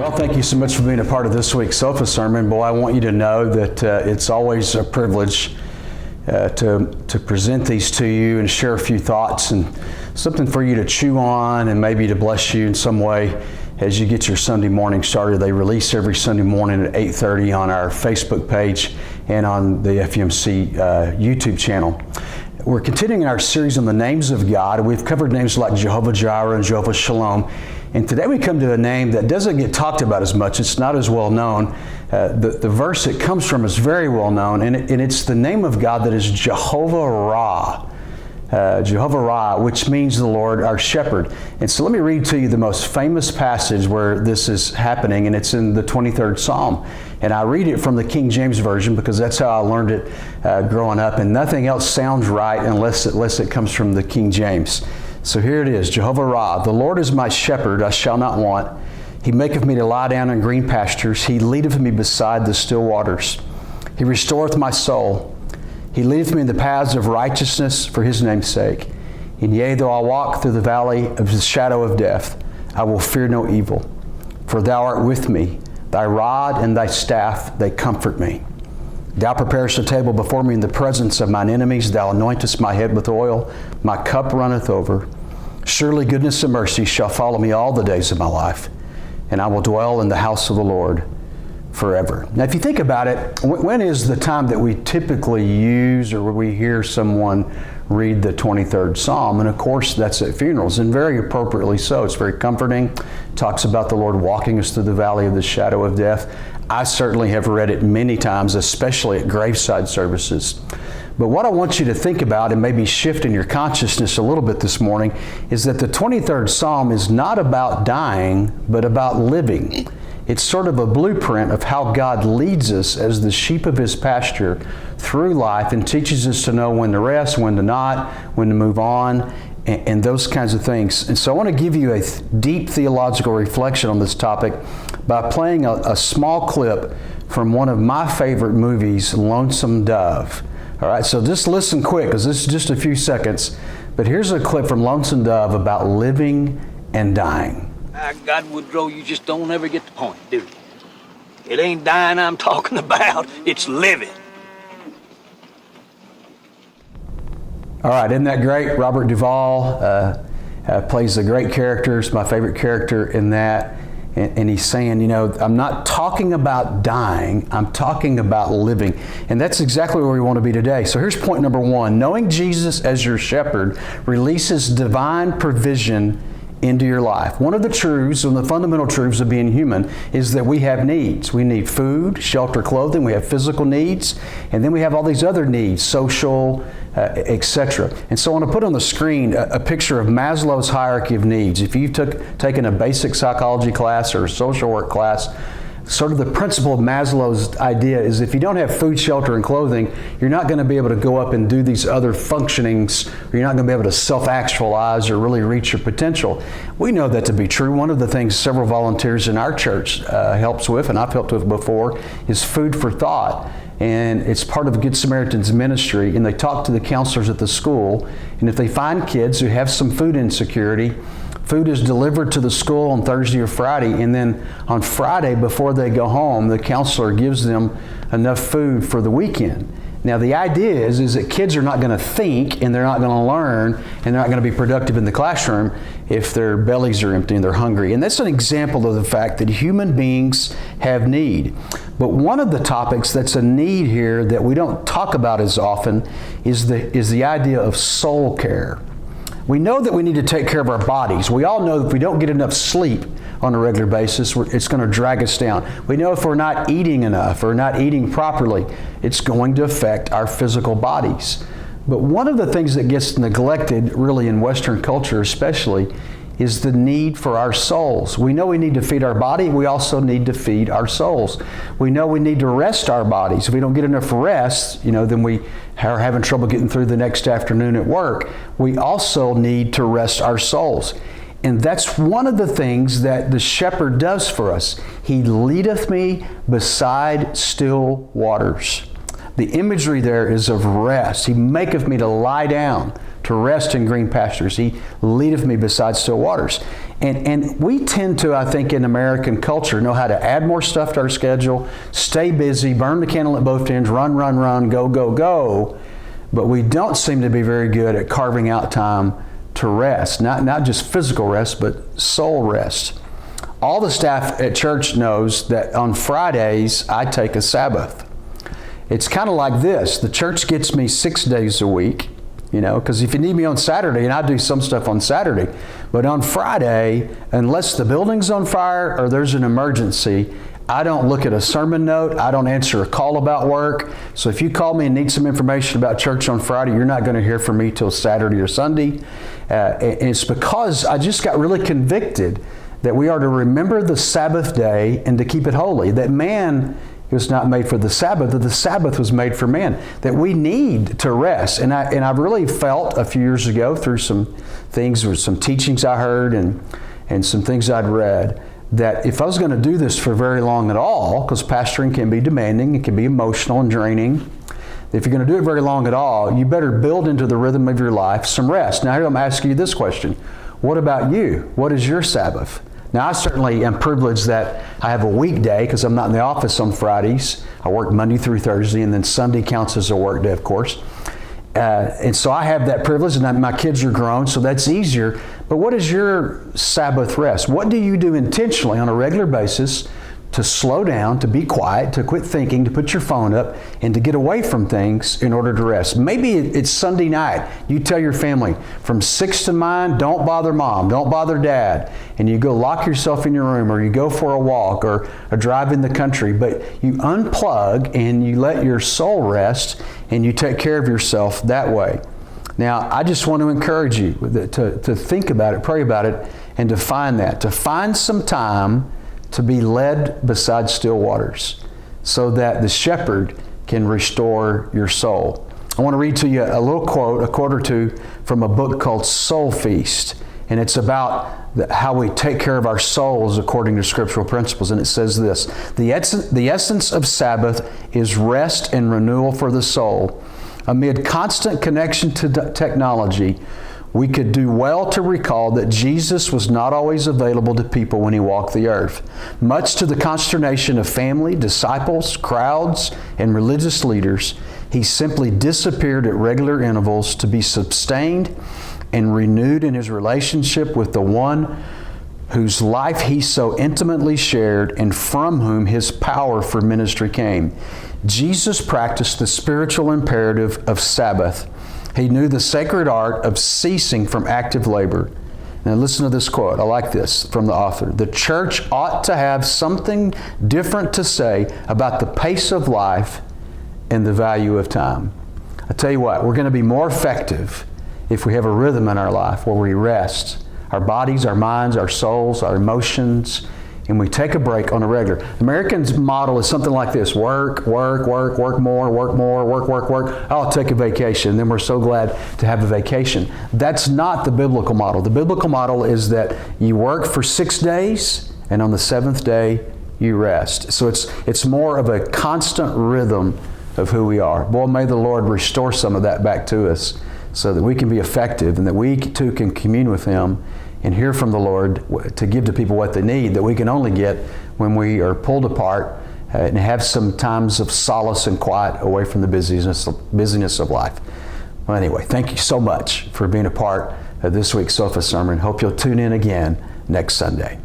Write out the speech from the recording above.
Well, thank you so much for being a part of this week's Sofa Sermon. Boy, I want you to know that it's always a privilege to present these to you and share a few thoughts and something for you to chew on and maybe to bless you in some way as you get your Sunday morning started. They release every Sunday morning at 8:30 on our Facebook page and on the FMC YouTube channel. We're continuing our series on the names of God. We've covered names like Jehovah Raah and Jehovah Shalom. And today we come to a name that doesn't get talked about as much. It's not as well known. The verse it comes from is very well known, and it's the name of God that is Jehovah Raah. Jehovah Raah, which means the Lord our shepherd. And so let me read to you the most famous passage where this is happening, and it's in the 23rd Psalm. And I read it from the King James Version because that's how I learned it growing up, and nothing else sounds right unless it comes from the King James. So here it is, Jehovah Raah, the Lord is my shepherd, I shall not want. He maketh me to lie down in green pastures. He leadeth me beside the still waters. He restoreth my soul. He leadeth me in the paths of righteousness for His name's sake. And yea, though I walk through the valley of the shadow of death, I will fear no evil. For Thou art with me. Thy rod and Thy staff, they comfort me. Thou preparest a table before me in the presence of mine enemies. Thou anointest my head with oil. My cup runneth over. Surely goodness and mercy shall follow me all the days of my life, and I will dwell in the house of the Lord forever. Now, if you think about it, when is the time that we typically use or we hear someone read the 23rd Psalm? And of course, that's at funerals, and very appropriately so. It's very comforting. It talks about the Lord walking us through the valley of the shadow of death. I certainly have read it many times, especially at graveside services. But what I want you to think about, and maybe shift in your consciousness a little bit this morning, is that the 23rd Psalm is not about dying, but about living. It's sort of a blueprint of how God leads us as the sheep of His pasture through life and teaches us to know when to rest, when to not, when to move on, and those kinds of things. And so I want to give you a deep theological reflection on this topic by playing a small clip from one of my favorite movies, Lonesome Dove. All right, so just listen quick because this is just a few seconds. But here's a clip from Lonesome Dove about living and dying. God, Woodrow, you just don't ever get the point, do you? It ain't dying I'm talking about, it's living. All right, isn't that great? Robert Duvall plays a great character. It's my favorite character in that. And he's saying, you know, I'm not talking about dying, I'm talking about living. And that's exactly where we want to be today. So here's point number one. Knowing Jesus as your shepherd releases divine provision into your life. One of the truths, one of the fundamental truths of being human is that we have needs. We need food, shelter, clothing. We have physical needs. And then we have all these other needs, social, etc. And so I want to put on the screen a picture of Maslow's hierarchy of needs. If you've taken a basic psychology class or a social work class, sort of the principle of Maslow's idea is if you don't have food, shelter, and clothing, you're not going to be able to go up and do these other functionings, or you're not going to be able to self-actualize or really reach your potential. We know that to be true. One of the things several volunteers in our church helps with, and I've helped with before, is food for thought. And it's part of Good Samaritan's ministry, and they talk to the counselors at the school, and if they find kids who have some food insecurity, food is delivered to the school on Thursday or Friday, and then on Friday before they go home, the counselor gives them enough food for the weekend. Now the idea is that kids are not going to think, and they're not going to learn, and they're not going to be productive in the classroom if their bellies are empty and they're hungry. And that's an example of the fact that human beings have need. But one of the topics that's a need here that we don't talk about as often is the idea of soul care. We know that we need to take care of our bodies. We all know that if we don't get enough sleep on a regular basis, it's going to drag us down. We know if we're not eating enough or not eating properly, it's going to affect our physical bodies. But one of the things that gets neglected, really in Western culture especially, is the need for our souls. We know we need to feed our body. We also need to feed our souls. We know we need to rest our bodies. If we don't get enough rest, then we are having trouble getting through the next afternoon at work. We also need to rest our souls. And that's one of the things that the shepherd does for us. He leadeth me beside still waters. The imagery there is of rest. He maketh me to lie down, to rest in green pastures. He leadeth me beside still waters. And we tend to, I think, in American culture, know how to add more stuff to our schedule, stay busy, burn the candle at both ends, run, go, go, go. But we don't seem to be very good at carving out time to rest. Not just physical rest, but soul rest. All the staff at church knows that on Fridays, I take a Sabbath. It's kind of like this. The church gets me 6 days a week, because if you need me on Saturday, and I do some stuff on Saturday, but on Friday, unless the building's on fire or there's an emergency, I don't look at a sermon note. I don't answer a call about work. So if you call me and need some information about church on Friday, you're not going to hear from me till Saturday or Sunday. And it's because I just got really convicted that we are to remember the Sabbath day and to keep it holy. That man was not made for the Sabbath, that the Sabbath was made for man. That we need to rest. And I really felt a few years ago through some things, or some teachings I heard and some things I'd read, that if I was going to do this for very long at all, because pastoring can be demanding, it can be emotional and draining, if you're going to do it very long at all, you better build into the rhythm of your life some rest. Now here I'm asking you this question. What about you? What is your Sabbath? Now I certainly am privileged that I have a weekday because I'm not in the office on Fridays. I work Monday through Thursday, and then Sunday counts as a work day, of course. And so I have that privilege, and my kids are grown, so that's easier. But what is your Sabbath rest? What do you do intentionally on a regular basis to slow down, to be quiet, to quit thinking, to put your phone up, and to get away from things in order to rest? Maybe it's Sunday night. You tell your family, from 6 to 9, don't bother mom, don't bother dad. And you go lock yourself in your room, or you go for a walk, or a drive in the country. But you unplug and you let your soul rest, and you take care of yourself that way. Now, I just want to encourage you to think about it, pray about it, and to find some time to be led beside still waters so that the shepherd can restore your soul. I want to read to you a little quote, a quote or two from a book called Soul Feast. And it's about how we take care of our souls according to scriptural principles. And it says this: the essence of Sabbath is rest and renewal for the soul. Amid constant connection to technology, we could do well to recall that Jesus was not always available to people when He walked the earth. Much to the consternation of family, disciples, crowds, and religious leaders, He simply disappeared at regular intervals to be sustained and renewed in His relationship with the one whose life He so intimately shared and from whom His power for ministry came. Jesus practiced the spiritual imperative of Sabbath. He knew the sacred art of ceasing from active labor. Now listen to this quote. I like this from the author. The church ought to have something different to say about the pace of life and the value of time. I tell you what, we're going to be more effective if we have a rhythm in our life where we rest our bodies, our minds, our souls, our emotions, and we take a break on a regular. The American's model is something like this: work more, work. I'll take a vacation. Then we're so glad to have a vacation. That's not the biblical model. The biblical model is that you work for 6 days, and on the 7th day, you rest. So it's more of a constant rhythm of who we are. Boy, may the Lord restore some of that back to us so that we can be effective and that we too can commune with Him and hear from the Lord to give to people what they need that we can only get when we are pulled apart and have some times of solace and quiet away from the busyness of life. Well, anyway, thank you so much for being a part of this week's Sofa Sermon. Hope you'll tune in again next Sunday.